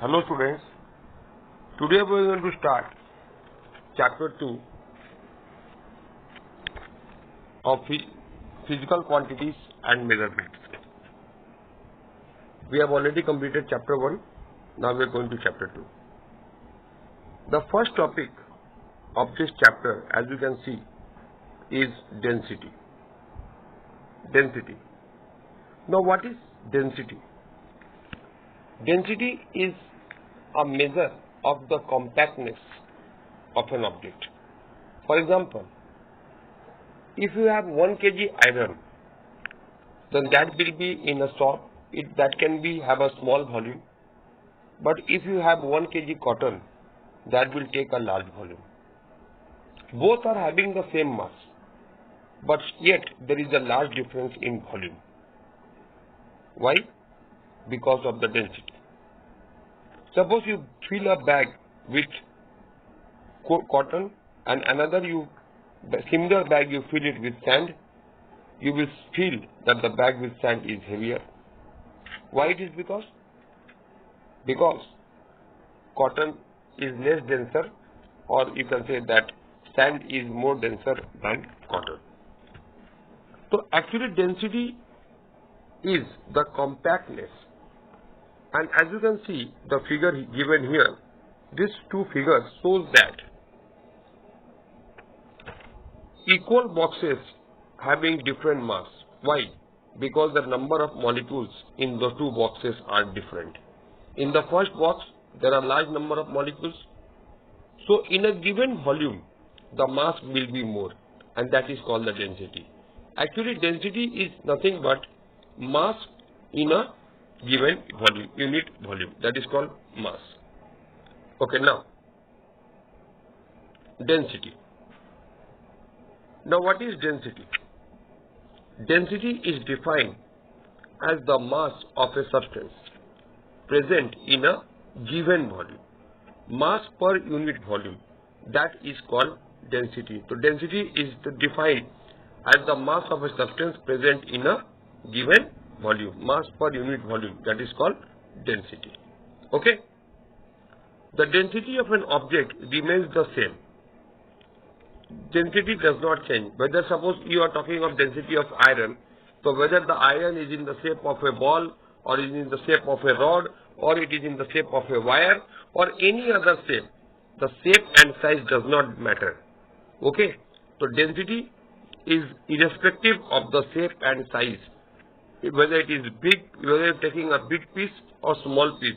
Hello students, today we are going to start chapter 2 of physical quantities and measurements. We have already completed chapter 1, now we are going to chapter 2. The first topic of this chapter, as you can see, is density. Density. Now what is density? Density is a measure of the compactness of an object. For example, if you have 1 kg iron, then that will be in a shop, that can have a small volume. But if you have 1 kg cotton, that will take a large volume. Both are having the same mass, but yet there is a large difference in volume. Why? Because of the density. Suppose you fill a bag with cotton and similar bag you fill it with sand, you will feel that the bag with sand is heavier. Why it is? Because cotton is less denser, or you can say that sand is more denser than cotton. So actually density is the compactness. And as you can see, the figure given here, these two figures shows that equal boxes having different mass. Why? Because the number of molecules in the two boxes are different. In the first box, there are large number of molecules. So in a given volume, the mass will be more, and that is called the density. Actually, density is nothing but mass in a given volume, unit volume. That is called mass. Okay, now density. Now what is density? Density is defined as the mass of a substance present in a given volume. Mass per unit volume, that is called density. So density is defined as the mass of a substance present in a given volume. Mass per unit volume, that is called density. Okay? The density of an object remains the same. Density does not change. Whether suppose you are talking of density of iron, so whether the iron is in the shape of a ball, or is in the shape of a rod, or it is in the shape of a wire, or any other shape, the shape and size does not matter. Okay? So density is irrespective of the shape and size. Whether it is big, whether you are taking a big piece or small piece,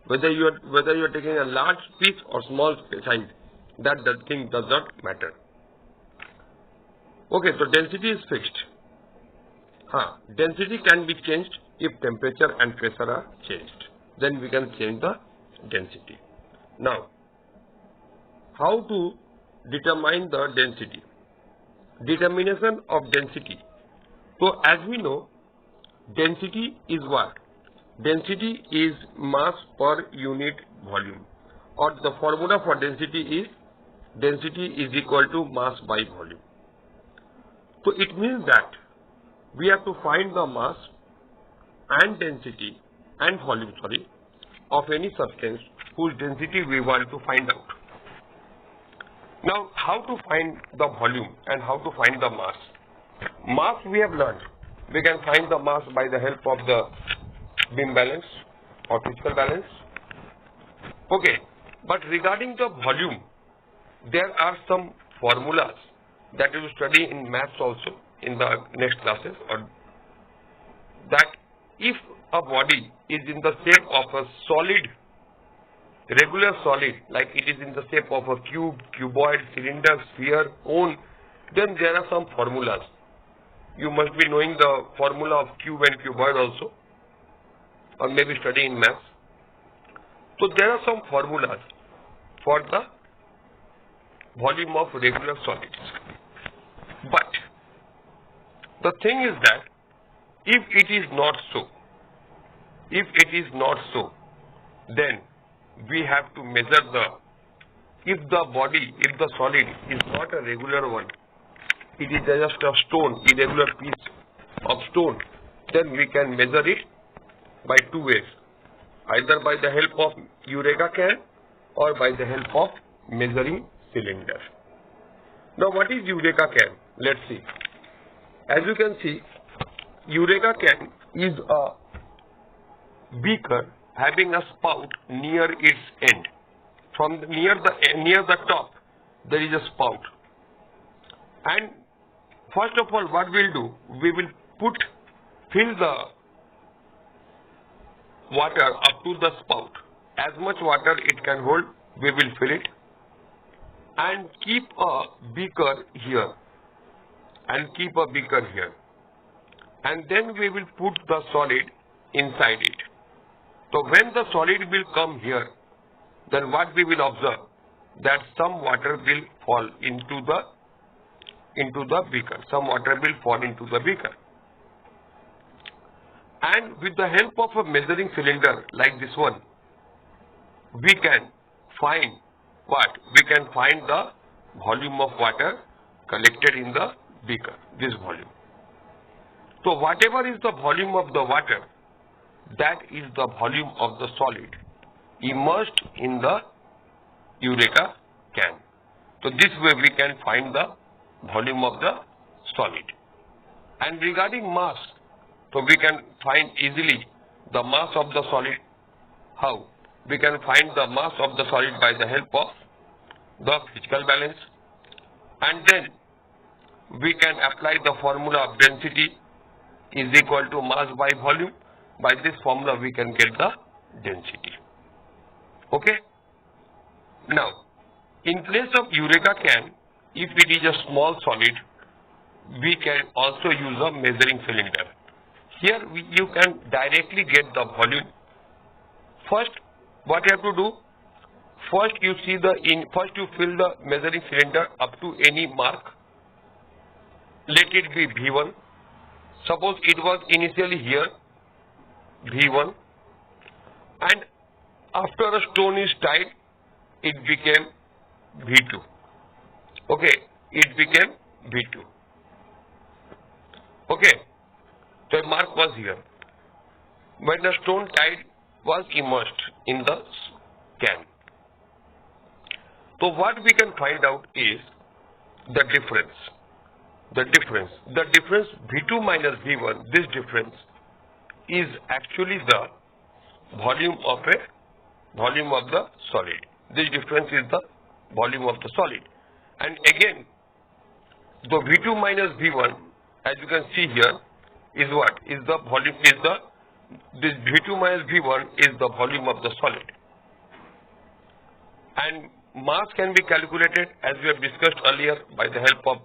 whether you are taking a large piece or small size, that thing does not matter. Okay, so density is fixed. Density can be changed if temperature and pressure are changed. Then we can change the density. Now, how to determine the density? Determination of density. So as we know, density is what? Density is mass per unit volume, or the formula for density is equal to mass by volume. So it means that we have to find the mass and density and volume of any substance whose density we want to find out. Now how to find the volume and how to find the mass? Mass we have learned. We can find the mass by the help of the beam balance or physical balance. Okay, but regarding the volume, there are some formulas that you will study in maths also in the next classes, or that if a body is in the shape of a solid, regular solid, like it is in the shape of a cube, cuboid, cylinder, sphere, cone, then there are some formulas. You must be knowing the formula of cube and cuboid also, or maybe studying maths. So there are some formulas for the volume of regular solids. But the thing is that if it is not so, then we have to measure if the solid is not a regular one, it is just a stone, irregular piece of stone, then we can measure it by two ways. either by the help of Eureka can or by the help of measuring cylinder. Now what is Eureka can? Let's see. As you can see, Eureka can is a beaker having a spout near its end. From near the top, there is a spout. And first of all, what we'll do, we will fill the water up to the spout. As much water it can hold, we will fill it. And keep a beaker here. And then we will put the solid inside it. So when the solid will come here, then what we will observe, that some water will fall into the beaker. Some water will fall into the beaker. And with the help of a measuring cylinder like this one, we can find what? We can find the volume of water collected in the beaker, this volume. So whatever is the volume of the water, that is the volume of the solid immersed in the Eureka can. So this way we can find the volume of the solid. And regarding mass, so we can find easily the mass of the solid. How? We can find the mass of the solid by the help of the physical balance. And then we can apply the formula of density is equal to mass by volume. By this formula we can get the density. Okay? Now, in place of Eureka can, if it is a small solid, we can also use a measuring cylinder. Here you can directly get the volume. First, what you have to do? First you fill the measuring cylinder up to any mark. Let it be V1. Suppose it was initially here, V1, and after a stone is tied, it became V2. Okay, it became V2. Okay, so a mark was here. When the stone tied was immersed in the can. So what we can find out is the difference. The difference V2 minus V1, this difference is actually the volume of the solid. This difference is the volume of the solid. And again, the V2 minus V1, as you can see here, is what? Is the volume, this V2 minus V1 is the volume of the solid. And mass can be calculated, as we have discussed earlier, by the help of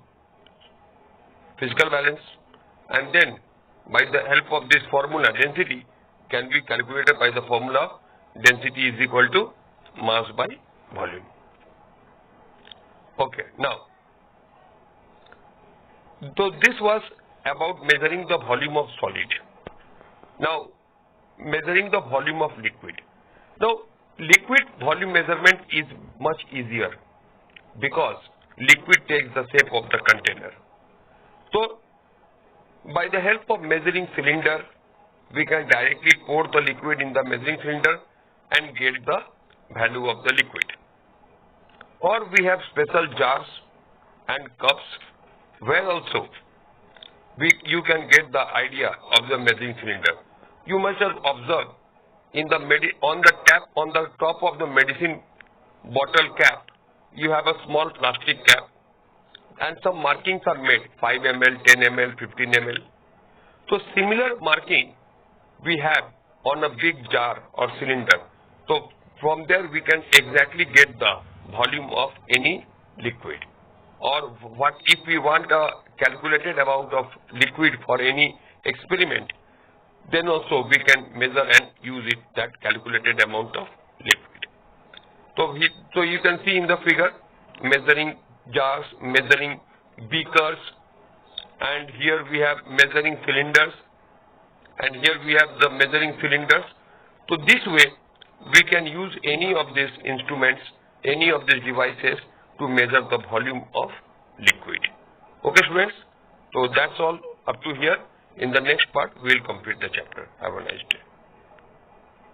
physical balance, and then by the help of this formula, density can be calculated by the formula density is equal to mass by volume. Okay, now, so this was about measuring the volume of solid. Now, measuring the volume of liquid. Now, liquid volume measurement is much easier because liquid takes the shape of the container. So, by the help of measuring cylinder, we can directly pour the liquid in the measuring cylinder and get the value of the liquid. Or we have special jars and cups where also you can get the idea of the measuring cylinder. You must have observed on the top of the medicine bottle cap, you have a small plastic cap and some markings are made, 5 ml, 10 ml, 15 ml. So similar marking we have on a big jar or cylinder. So from there we can exactly get the volume of any liquid. Or what if we want a calculated amount of liquid for any experiment, then also we can measure and use it, that calculated amount of liquid. So you can see in the figure, measuring jars, measuring beakers, and here we have measuring cylinders, and here we have the measuring cylinders. So this way we can use any of these instruments, any of these devices to measure the volume of liquid. Okay students, so that's all up to here. In the next part we will complete the chapter. Have a nice day.